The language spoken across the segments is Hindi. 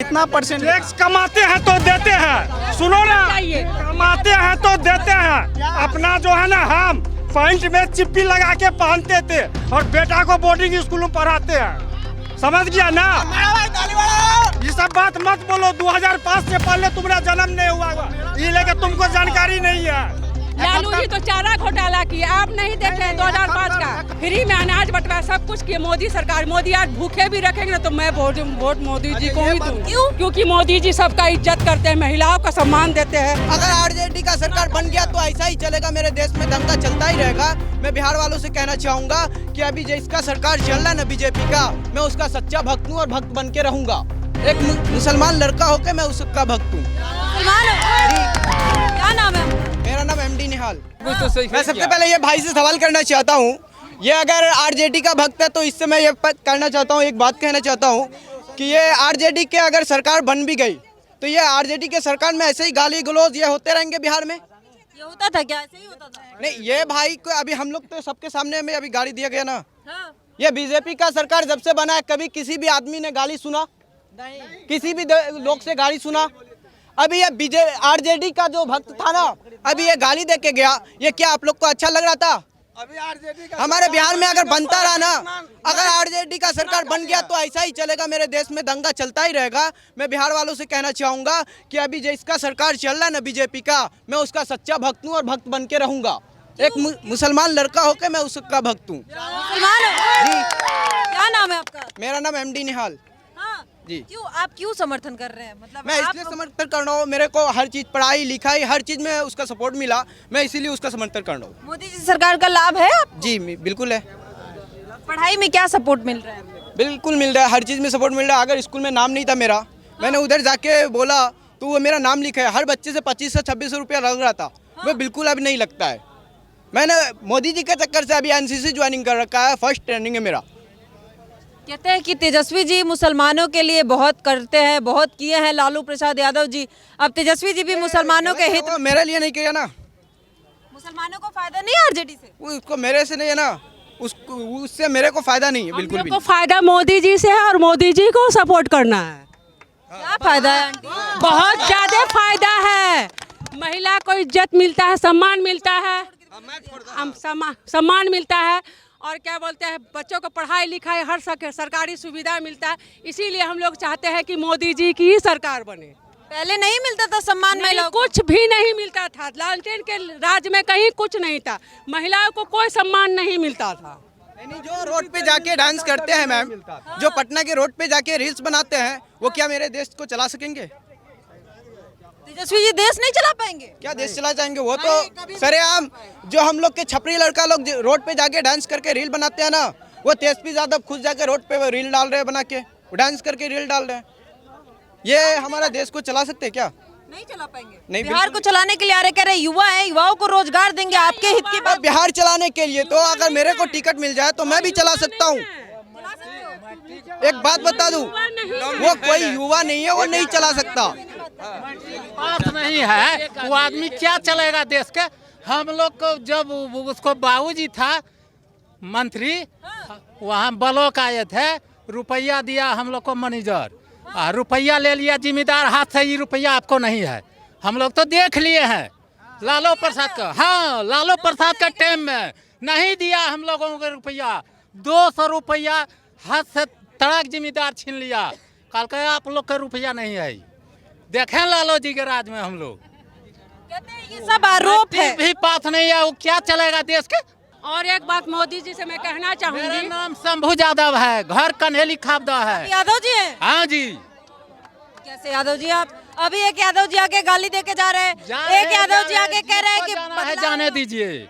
कितना परसेंट टैक्स कमाते हैं तो देते हैं, सुनो ना, कमाते हैं तो देते हैं। अपना जो है ना हम पैंट में चिप्पी लगा के पहनते थे और बेटा को बोर्डिंग स्कूल में पढ़ाते हैं, समझ गया ना। ये सब बात मत बोलो, 2005 से पहले तुम्हारा जन्म नहीं हुआ होगा, ये लेके तुमको जानकारी नहीं है। लालू जी तो चारा घोटाला किए, आप नहीं देखे 2005 का फ्री में अनाज बंटवाया, सब कुछ किए मोदी सरकार। मोदी आज भूखे भी रखेंगे ना तो मैं वोट मोदी जी को ही दूंगी। क्यों? क्योंकि मोदी जी सबका इज्जत करते हैं, महिलाओं का सम्मान देते हैं। अगर आरजेडी का सरकार बन गया तो ऐसा ही चलेगा, मेरे देश में दंगा चलता ही रहेगा। मैं बिहार वालों से कहना चाहूंगा कि अभी जिसका सरकार चल रहा है ना बीजेपी का, मैं उसका सच्चा भक्त हूँ और भक्त बन के रहूंगा। एक मुसलमान लड़का होकर मैं उसका भक्त हूँ। क्या नाम है? मेरा नाम एमडी निहाल। मैं सबसे पहले ये भाई से सवाल करना चाहता हूँ, ये अगर आरजेडी का भक्त है तो इससे मैं ये करना चाहता हूँ, एक बात कहना चाहता हूँ कि ये आरजेडी के अगर सरकार बन भी गई तो ये आरजेडी के सरकार में ऐसे ही गाली गलौज ये होते रहेंगे बिहार में। ये होता था क्या? ऐसे ही होता था? नहीं, ये भाई को अभी हम लोग तो सबके सामने में अभी गाली दिया गया ना। हाँ। ये बीजेपी का सरकार जब से बना है कभी किसी भी आदमी ने गाली सुना? नहीं। किसी भी लोग से गाली सुना? अभी ये आरजेडी का जो भक्त था ना, अभी ये गाली दे के गया, ये क्या आप लोग को अच्छा लग रहा था? अभी आरजेडी का हमारे बिहार में अगर बनता रहा ना, अगर आरजेडी का सरकार बन गया तो ऐसा ही चलेगा, मेरे देश में दंगा चलता ही रहेगा। मैं बिहार वालों से कहना चाहूंगा कि अभी जिसका सरकार चल रहा है ना बीजेपी का, मैं उसका सच्चा भक्त हूँ और भक्त बन के रहूंगा। एक मुसलमान लड़का होकर मैं उसका भक्त हूँ। क्या नाम है आपका? मेरा नाम एमडी निहाल जी। क्यों आप क्यों समर्थन कर रहे हैं? मतलब मैं इसलिए समर्थन कर रहा हूँ, मेरे को हर चीज पढ़ाई लिखाई हर चीज में उसका सपोर्ट मिला, मैं इसीलिए उसका समर्थन कर रहा हूँ। मोदी जी सरकार का लाभ है आप? जी बिल्कुल है। पढ़ाई में क्या सपोर्ट मिल रहा है? बिल्कुल मिल रहा है, हर चीज में सपोर्ट मिल रहा है। अगर स्कूल में नाम नहीं था मेरा, मैंने उधर जाके बोला तो वो मेरा नाम लिखा है। हर बच्चे से 25 से 26 रुपया लग रहा था, वो बिल्कुल अब नहीं लगता है। मैंने मोदी जी के चक्कर से अभी एनसीसी ज्वाइनिंग कर रखा है, फर्स्ट ट्रेनिंग है मेरा। कहते हैं कि तेजस्वी जी मुसलमानों के लिए बहुत करते हैं, बहुत किए हैं लालू प्रसाद यादव जी। अब तेजस्वी जी भी मुसलमानों के हित, मेरे लिए नहीं किया ना, मुसलमानों को फायदा नहीं है आरजेडी से? उसको मेरे से नहीं है ना, उससे मेरे को फायदा नहीं है बिल्कुल भी। को फायदा मोदी जी से है और मोदी जी को सपोर्ट करना है। क्या फायदा है आंटी? बहुत ज्यादा फायदा है, महिला को इज्जत मिलता है, सम्मान मिलता है, सम्मान मिलता है, और क्या बोलते हैं बच्चों को पढ़ाई लिखाई हर सरकारी सुविधा मिलता है। इसीलिए हम लोग चाहते हैं कि मोदी जी की ही सरकार बने। पहले नहीं मिलता था सम्मान, महिलाओं को कुछ भी नहीं मिलता था, लालटेन के राज में कहीं कुछ नहीं था, महिलाओं को कोई सम्मान नहीं मिलता था। नहीं, जो रोड पे जाके डांस करते हैं मैम, जो पटना के रोड पे जाके रील्स बनाते हैं, वो क्या मेरे देश को चला सकेंगे? तेजस्वी जी देश नहीं चला पाएंगे? क्या देश चला जाएंगे? वो तो सरेआम जो हम लोग के छपरी लड़का लोग रोड पे जाके डांस करके रील बनाते हैं ना, वो तेजस्वी यादव खुद जाके रोड पे रील डाल रहे हैं, बना के डांस करके रील डाल रहे हैं। ये हमारा देश को चला सकते हैं क्या? नहीं चला पाएंगे। नहीं, बिहार को चलाने के लिए आ रहे, कह रहे युवा है, युवाओं को रोजगार देंगे, आपके हित की बात। बिहार चलाने के लिए तो अगर मेरे को टिकट मिल जाए तो मैं भी चला सकता हूँ। एक बात बता दूं, वो कोई युवा नहीं है, वो नहीं चला सकता। पास नहीं है वो आदमी क्या चलेगा देश के? हम लोग को जब उसको बाबूजी था मंत्री, वहाँ ब्लॉक आए थे, रुपया दिया हम लोग को मैनेजर, रुपया ले लिया जिम्मेदार हाथ से, ये रुपया आपको नहीं है। हम लोग तो देख लिए हैं लालू प्रसाद का, हाँ लालू प्रसाद का टाइम में नहीं दिया हम लोगों को रुपया, 200 रुपया हाथ से तड़क जिम्मेदार छीन लिया। कल का आप लोग का रुपया नहीं है, देखें लालू जी के राज में हम लोग। कहते हैं ये सब आरोप है, भी पास नहीं है, वो क्या चलेगा देश के? और एक बात मोदी जी से मैं कहना चाहूंगी, मेरा नाम शंभू यादव है, घर कन्हेली खाबदा है। यादव जी हैं? हाँ जी। कैसे यादव जी आप? अभी एक यादव जी आके गाली देके जा रहे हैं, एक यादव जी आके कह रहे हैं कि जाना है जाने दीजिए,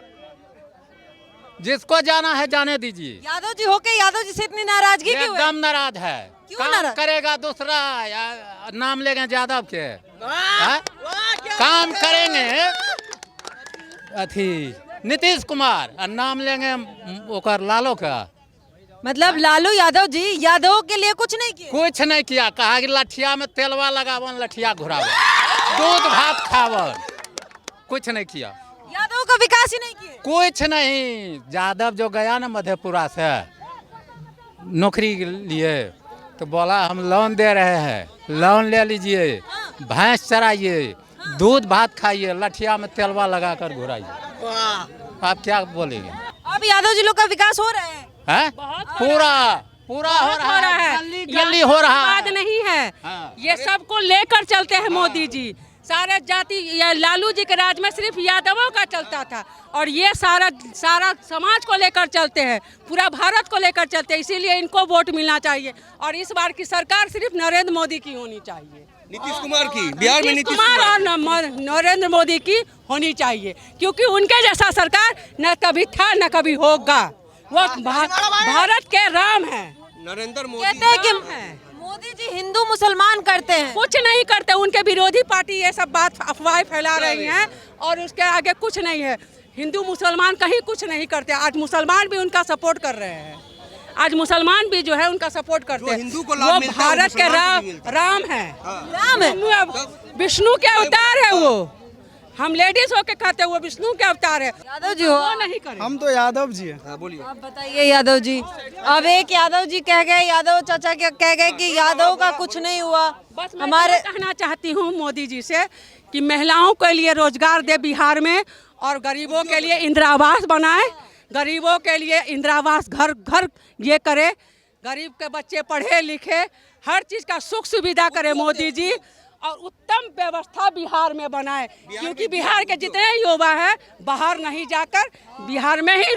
जिसको जाना है जाने दीजिए। यादव जी होके यादव जी से इतनी नाराजगी क्यों है? एकदम नाराज है। क्यों काम नाराज? करेगा दूसरा, या नाम लेंगे यादव के, काम करेंगे अथी नीतीश कुमार, और नाम लेंगे ओकर लालू का। मतलब लालू यादव जी यादव के लिए कुछ नहीं किए? कुछ नहीं किया, कहा कि लठिया में तेलवा लगावन, लठिया घुरावन, दूध भात खावन, कुछ नहीं किया। यादव का विकास ही नहीं किए? कुछ नहीं। यादव जो गया ना मधेपुरा से नौकरी के लिए, तो बोला हम लोन दे रहे हैं, लोन ले लीजिए, भैंस चराइए, दूध भात खाइए, लठिया में तेलवा लगा कर घुराइए। आप क्या बोलेंगे? अब यादव जी लोग का विकास हो रहा है? पूरा पूरा हो रहा है, गली गली हो रहा है। बात नहीं है, ये सबको लेकर चलते हैं मोदी जी। सारे जाति या लालू जी के राज में सिर्फ यादवों का चलता था, और ये सारा समाज को लेकर चलते हैं, पूरा भारत को लेकर चलते हैं। इसीलिए इनको वोट मिलना चाहिए, और इस बार की सरकार सिर्फ नरेंद्र मोदी की होनी चाहिए। नीतीश कुमार की, बिहार में नीतीश कुमार और नरेंद्र मोदी की होनी चाहिए, क्योंकि उनके जैसा सरकार न कभी था न कभी होगा। वो भारत के राम है, नरेंद्र मोदी। कहते हैं कि मोदी जी हिंदू मुसलमान करते हैं। कुछ नहीं करते, उनके विरोधी पार्टी ये सब बात अफवाह फैला रही हैं, और उसके आगे कुछ नहीं है। हिंदू मुसलमान कहीं कुछ नहीं करते। आज मुसलमान भी उनका सपोर्ट कर रहे हैं, आज मुसलमान भी जो है उनका सपोर्ट करते हैं। हिंदू को लाभ मिलता है, भारत के राम है, राम है, विष्णु के अवतार है वो। हम लेडीज होके कहते हैं वो विष्णु के अवतार है। यादव जी हो? वो नहीं करे। हम तो यादव जी हैं। बोलिए। आप बताइए यादव जी। अब एक यादव जी कह गए, यादव चाचा कह गए कि यादव का कुछ नहीं हुआ। बस मैं हमारे कहना चाहती हूँ मोदी जी से कि महिलाओं के लिए रोजगार दे बिहार में, और गरीबों के लिए इंदिरा आवास बनाए, गरीबों के लिए इंदिरा आवास घर घर ये करे, गरीब के बच्चे पढ़े लिखे, हर चीज़ का सुख सुविधा करे मोदी जी, और उत्तम व्यवस्था बिहार में बनाए, क्योंकि बिहार के जितने युवा हैं बाहर नहीं जाकर बिहार में ही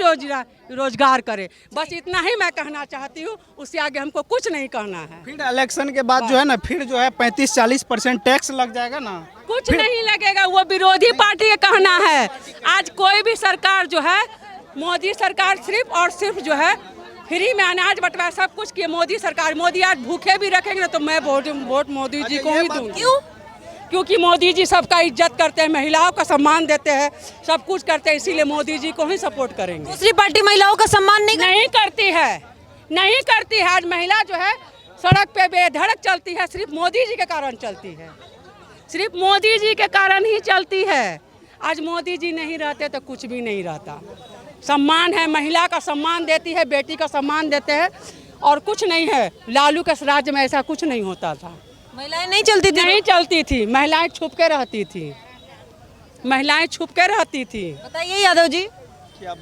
रोजगार करे। बस इतना ही मैं कहना चाहती हूँ, उससे आगे हमको कुछ नहीं कहना है। फिर इलेक्शन के बाद जो है ना, फिर जो है 35-40% टैक्स लग जाएगा ना। कुछ नहीं लगेगा, वो विरोधी पार्टी का कहना है। आज कोई भी सरकार जो है, मोदी सरकार सिर्फ और सिर्फ जो है फ्री में अनाज बंटवा, सब कुछ किए मोदी सरकार। मोदी आज भूखे भी रखेंगे ना तो मैं वोट मोदी जी को ही दूंगी। क्यों? क्योंकि मोदी जी सबका इज्जत करते हैं, महिलाओं का सम्मान देते हैं, सब कुछ करते हैं, इसीलिए मोदी जी को ही सपोर्ट करेंगे। दूसरी पार्टी महिलाओं का सम्मान नहीं करती है, नहीं करती है। आज महिला जो है सड़क पे बेधड़क चलती है, सिर्फ मोदी जी के कारण चलती है, सिर्फ मोदी जी के कारण ही चलती है। आज मोदी जी नहीं रहते तो कुछ भी नहीं रहता। सम्मान है, महिला का सम्मान देती है, बेटी का सम्मान देते हैं, और कुछ नहीं है। लालू के राज्य में ऐसा कुछ नहीं होता था, महिलाएं नहीं चलती थी। नहीं चलती थी, महिलाएं छुप के रहती थी, महिलाएं छुप के रहती थी। बताइए यादव जी, क्या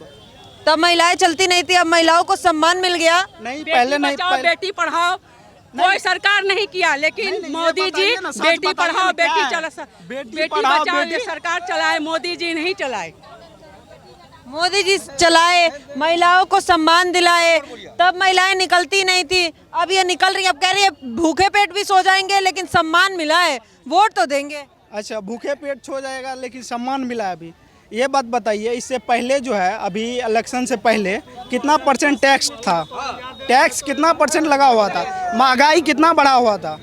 तब महिलाएं चलती नहीं थी, अब महिलाओं को सम्मान मिल गया। नहीं, पहले नहीं, बेटी पढ़ाओ कोई सरकार नहीं किया, लेकिन मोदी जी बेटी पढ़ाओ बेटी बचाओ ये सरकार चलाए, मोदी जी नहीं चलाए। मोदी जी चलाए, महिलाओं को सम्मान दिलाए, तब महिलाएं निकलती नहीं थी। अब ये निकल रही, अब कह रही है भूखे पेट भी सो जाएंगे लेकिन सम्मान मिला है, वोट तो देंगे। अच्छा, भूखे पेट सो जाएगा लेकिन सम्मान मिला है। अभी ये बात बताइए, इससे पहले जो है, अभी इलेक्शन से पहले कितना % टैक्स था? टैक्स कितना % लगा हुआ था? महंगाई कितना बढ़ा हुआ था?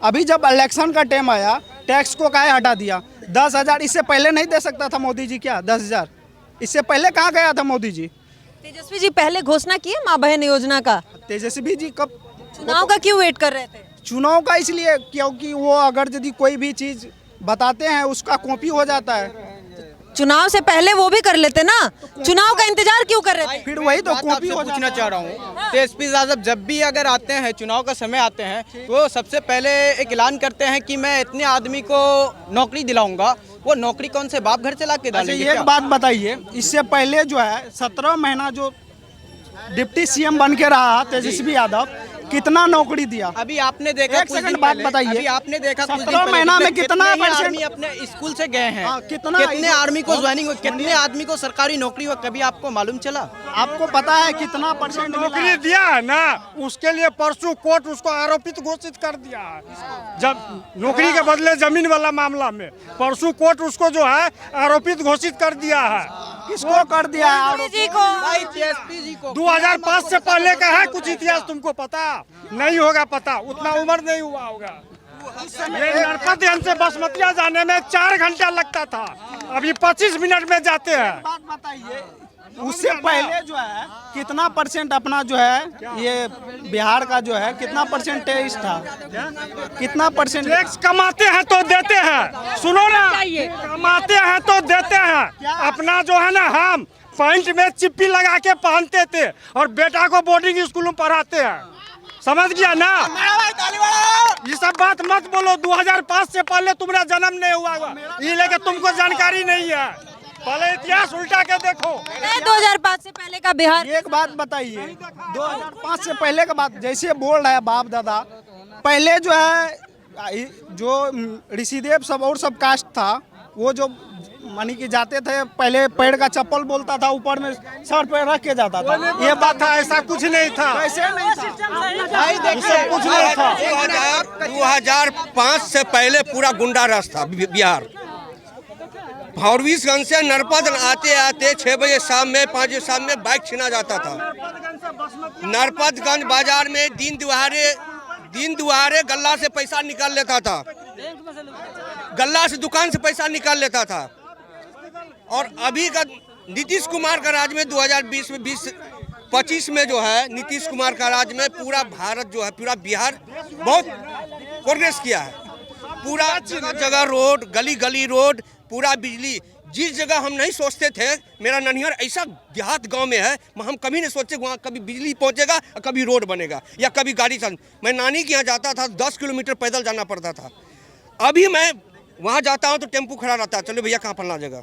अभी जब इलेक्शन का टाइम आया, टैक्स को काहे हटा दिया? 10,000 इससे पहले नहीं दे सकता था मोदी जी क्या? 10,000 इससे पहले कहाँ गया था मोदी जी? तेजस्वी जी पहले घोषणा किए माँ बहन योजना का। तेजस्वी जी कब? चुनाव का क्यों वेट कर रहे थे? चुनाव का इसलिए क्योंकि वो अगर यदि कोई भी चीज़ बताते हैं उसका कॉपी हो जाता है। चुनाव से पहले वो भी कर लेते ना, चुनाव का इंतजार क्यों कर रहे थे? फिर वही तो कॉपी हो पूछना चाह रहा हूँ, तेजस्वी यादव जब भी अगर आते हैं, चुनाव का समय आते हैं, तो सबसे पहले एक ऐलान करते हैं कि मैं इतने आदमी को नौकरी दिलाऊंगा। वो नौकरी कौन से बाप घर चला के डालेंगे? एक बात बताइए, इससे पहले जो है 17 महीना जो डिप्टी CM बन के रहा तेजस्वी यादव, कितना नौकरी दिया? अभी आपने देखा, एक सेकंड बात बताइए, अभी आपने देखा 17 महीना में कितना आदमी अपने स्कूल से गए हैं, कितने आर्मी को ज्वाइनिंग, कितने आदमी को सरकारी नौकरी हुआ, कभी आपको मालूम चला? आपको पता है कितना % नौकरी दिया है ना, उसके लिए परसों कोर्ट उसको आरोपित घोषित कर दिया है। जब नौकरी के बदले जमीन वाला मामला में परसों कोर्ट उसको जो है आरोपित घोषित कर दिया है। किसको कर दिया है? जी को, भाई तेजस्वी जी को 2005 से पहले का है कुछ इतिहास, तुमको पता नहीं होगा, पता उतना उम्र नहीं हुआ होगा। ये नरपतगंज से बासमतिया जाने में 4 घंटा लगता था, अभी 25 मिनट में जाते हैं। बात बताइए, उससे पहले जो है कितना % अपना जो है ये बिहार का जो है कितना % टैक्स था? कितना % टैक्स कमाते हैं तो देते हैं, सुनो ना, कमाते हैं तो देते हैं। अपना जो है ना, हम पैंट में चिप्पी लगा के पहनते थे और बेटा को बोर्डिंग स्कूल में पढ़ाते हैं, समझ गया ना? ये सब बात मत बोलो। 2005 से पहले तुम्हारा जन्म नहीं हुआ होगा, ये लेके तुमको जानकारी नहीं है। पहले इतिहास उल्टा के देखो। 2005 से पहले का बिहार। एक बात बताइए, 2005 से पहले का बात जैसे बोल रहा है बाप दादा, पहले जो है जो ऋषिदेव सब और सब कास्ट था, वो जो मानी कि जाते थे पहले पैर का चप्पल बोलता था, ऊपर में सर पे रख के जाता था। ये बात था, ऐसा कुछ नहीं था। ऐसे नहीं था भाई देखिए, कुछ नहीं था। 2005 से पहले पूरा गुंडा राज था बिहार। फॉरबिसगंज से नरपत आते आते 6 बजे शाम में 5 बजे शाम में बाइक छीना जाता था। नरपतगंज बाजार में दिन दुहारे गल्ला से पैसा निकाल लेता था, गल्ला से दुकान से पैसा निकाल लेता था। और अभी का नीतीश कुमार का राज में 2025 में जो है, नीतीश कुमार का राज में पूरा भारत जो है, पूरा बिहार बहुत प्रोग्रेस किया है। पूरा जगह जगह रोड, गली गली रोड, पूरा बिजली। जिस जगह हम नहीं सोचते थे, मेरा ननिहाल ऐसा देहात गांव में है, हम कभी नहीं सोचे वहाँ कभी बिजली पहुँचेगा, कभी रोड बनेगा या कभी गाड़ी चल। मैं नानी के यहाँ जाता था, 10 किलोमीटर पैदल जाना पड़ता था। अभी मैं वहाँ जाता हूँ तो टेम्पू खड़ा रहता है, चलो भैया कहाँ फलना जगह।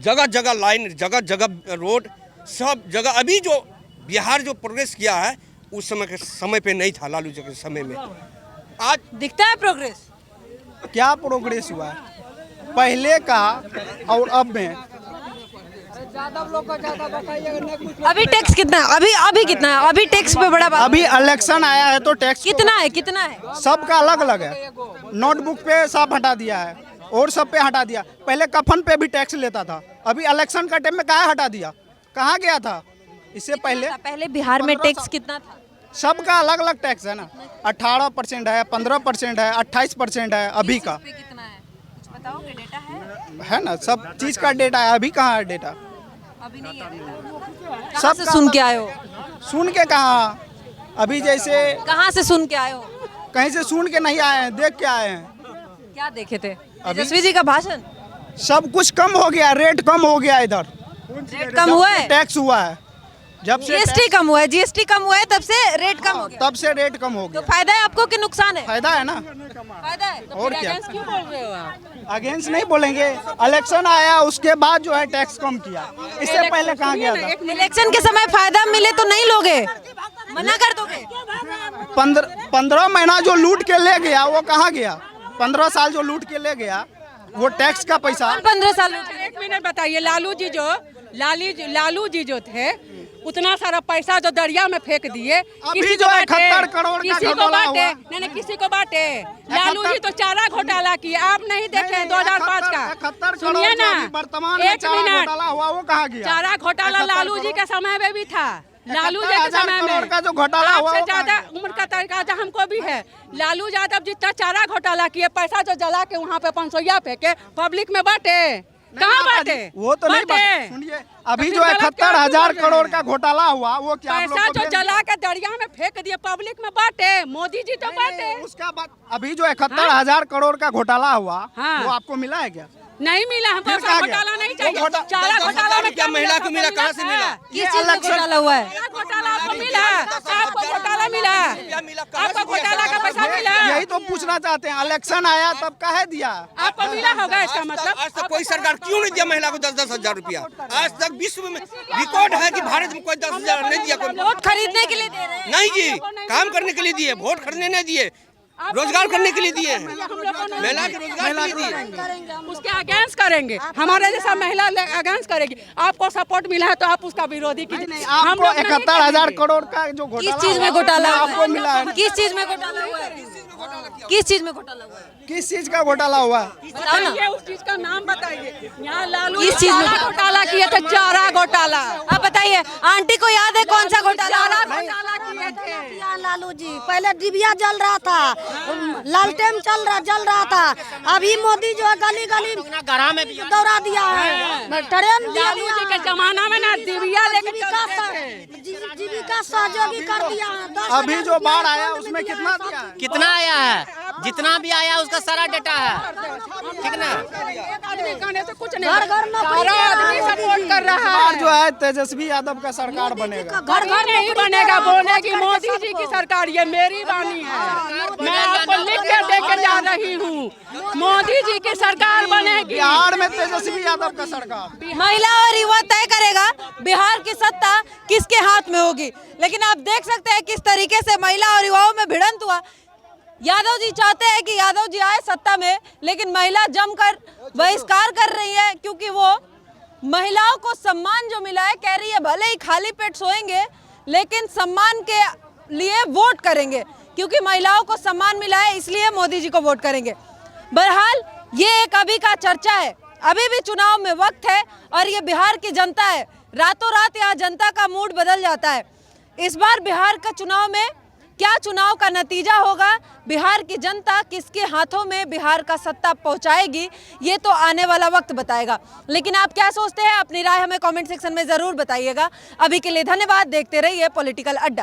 जगह जगह लाइन, जगह जगह रोड, सब जगह। अभी जो बिहार जो प्रोग्रेस किया है, उस समय के समय पे नहीं था, लालू जी के समय में। आज दिखता है प्रोग्रेस। क्या प्रोग्रेस हुआ है पहले का और अब में? अभी टैक्स कितना है? अभी कितना है? अभी टैक्स पे बड़ा बात। अभी इलेक्शन आया है तो टैक्स कितना है? कितना है? सबका अलग अलग है। नोटबुक पे सब हटा दिया है और सब पे हटा दिया। पहले कफन पे भी टैक्स लेता था, अभी इलेक्शन का टाइम में कहाँ हटा दिया? कहाँ गया था इससे पहले बिहार में टैक्स कितना था? सबका अलग अलग टैक्स है ना। 18% है, 15% है, 28% है अभी का। कितना है कुछ बताओगे? डेटा है ना, सब चीज का डेटा है। अभी कहाँ है डेटा? अभी नहीं है डेटा। सब से सुन के आए हो? सुन के कहाँ? अभी जैसे कहाँ से सुन के आए हो? कहीं से सुन के नहीं आए हैं, देख के आए हैं। क्या देखे थे? तेजस्वी जी का भाषण। सब कुछ कम हो गया, रेट कम हो गया इधर। रेट कम हुआ है? टैक्स हुआ है जब से जीएसटी कम हुआ है। जीएसटी कम हुआ है तब से रेट कम हो गया। तब से रेट कम हो तो गया। फायदा है आपको कि नुकसान है? फायदा है ना। फायदा है। और क्या? क्यों बोल रहे हो आप? अगेंस्ट नहीं बोलेंगे। इलेक्शन आया उसके बाद जो है टैक्स कम किया, इससे पहले कहाँ गया था? इलेक्शन के समय फायदा मिले तो नहीं लोगे, मना कर दोगे? 15 महीना जो लूट के ले गया वो कहाँ गया? 15 साल जो लूट के ले गया वो टैक्स का पैसा। 15 साल। एक मिनट बताइए, लालू जी जो थे, उतना सारा पैसा जो दरिया में फेंक दिए, अभी किसी जो को 71 करोड़ का किसी को घोटाला बांटे, हुआ। नहीं किसी को बांटे। लालू जी तो चारा घोटाला किए, आप नहीं देखे 2005 का? सुनिए ना, वर्तमान एक मिनट। घोटाला हुआ वो कहाँ गया? चारा घोटाला लालू जी के समय में भी था। लालू जी के समय में का जो घोटाला हुआ आपसे वो ज्यादा उम्र का तरीका हमको भी है। लालू यादव जितना चारा घोटाला किए, पैसा जो जला के वहाँ पे 500 फेंके, पब्लिक में बांटे, कहाँ बांटे? वो तो नहीं बांटे। सुनिए, अभी जो 71,000 करोड़ का घोटाला हुआ वो क्या आप लोग पैसा को जो जला के दरिया में फेंक दिए, पब्लिक में बांटे, मोदी जी तो बांटे। उसका बाद अभी जो 71,000 करोड़ का घोटाला हुआ हाँ। वो आपको मिला है क्या? नहीं मिला, हमको फिर कहाँ गया? घोटाला नहीं वो चाहिए। घोटा- चारा घोटाला में क्या महिला को मिला? कहाँ से मिला? किस चीज में घोटाला हुआ है? चारा घोटाला आपको मिला? आपको घोटाला मिला? आपको घोटाला का पैसा मिला? यही तो पूछना चाहते हैं। इलेक्शन आया तब काहे दिया? आपको मिला होगा इसका मतलब? आज तक कोई सरकार क्यों नहीं दिया महिला को 10-10 हजार रुपया? आज तक विश्व में रिकॉर्ड है कि भारत में कोई 10,000 नहीं दिया। कोई वोट खरीदने के लिए दे रहे हैं। नहीं जी, काम करने के लिए दिए, वोट खरीदने नहीं दिए, रोजगार करने के लिए दिए हैं। महिला के रोजगार के लिए दिए। उसके अगेंस्ट करेंगे, हमारे जैसा महिला अगेंस्ट करेगी। आपको सपोर्ट मिला है तो आप उसका विरोधी कीजिए। आपको 71,000 करोड़ का जो किस घोटाला चीज में घोटाला हुआ आपको मिला है? किस चीज में घोटाला हुआ है? किस चीज में घोटाला हुआ है? किस चीज का घोटाला हुआ? बताओ ना। बताइए, उस चीज का नाम बताइए। यहाँ लालू किस चीज में? चारा घोटाला किए थे, चारा घोटाला। आप बताइए, आंटी को याद है कौन सा घोटाला? चारा घोटाला किए थे। लालू जी पहले डिबिया जल रहा था, लालटेन जल रहा था। अभी मोदी जो है गली गली दौड़ा दिया है, ट्रेन दिया लालू जी के जमाना में ना दिव्या लेके जीविका सहयोगी कर दिया है। 10 अभी जो बाढ़ आया उसमें कितना दिया है? कितना आया है? जितना भी आया उसका सारा डेटा है, ठीक ना। आदमी कहने से कुछ नहीं, घर घर नौकरी सारा आदमी सपोर्ट कर रहा और है। जो है तेजस्वी यादव का सरकार बनेगा। घर घर नहीं बनेगा, बोलेगी मोदी जी की सरकार, ये मेरी वाणी है, मैं आपको लिख के दे के जा रही हूँ। मोदी जी की सरकार बनेगी। बिहार में तेजस्वी यादव का सरकार। महिला और युवा तय करेगा बिहार की सत्ता किसके हाथ में होगी। लेकिन आप देख सकते हैं किस तरीके से महिला और युवाओं में भिड़ंत हुआ। यादव जी चाहते हैं कि यादव जी आए सत्ता में, लेकिन महिला जमकर बहिष्कार कर रही है, क्योंकि वो महिलाओं को सम्मान जो मिला है, कह रही है भले ही खाली पेट सोएंगे लेकिन सम्मान के लिए वोट करेंगे, क्योंकि महिलाओं को सम्मान मिला है इसलिए मोदी जी को वोट करेंगे। बहरहाल ये एक अभी का चर्चा है, अभी भी चुनाव में वक्त है और ये बिहार की जनता है, रातों रात यहाँ जनता का मूड बदल जाता है। इस बार बिहार का चुनाव में क्या चुनाव का नतीजा होगा, बिहार की जनता किसके हाथों में बिहार का सत्ता पहुंचाएगी, ये तो आने वाला वक्त बताएगा। लेकिन आप क्या सोचते हैं, अपनी राय हमें कमेंट सेक्शन में ज़रूर बताइएगा। अभी के लिए धन्यवाद, देखते रहिए पॉलिटिकल अड्डा।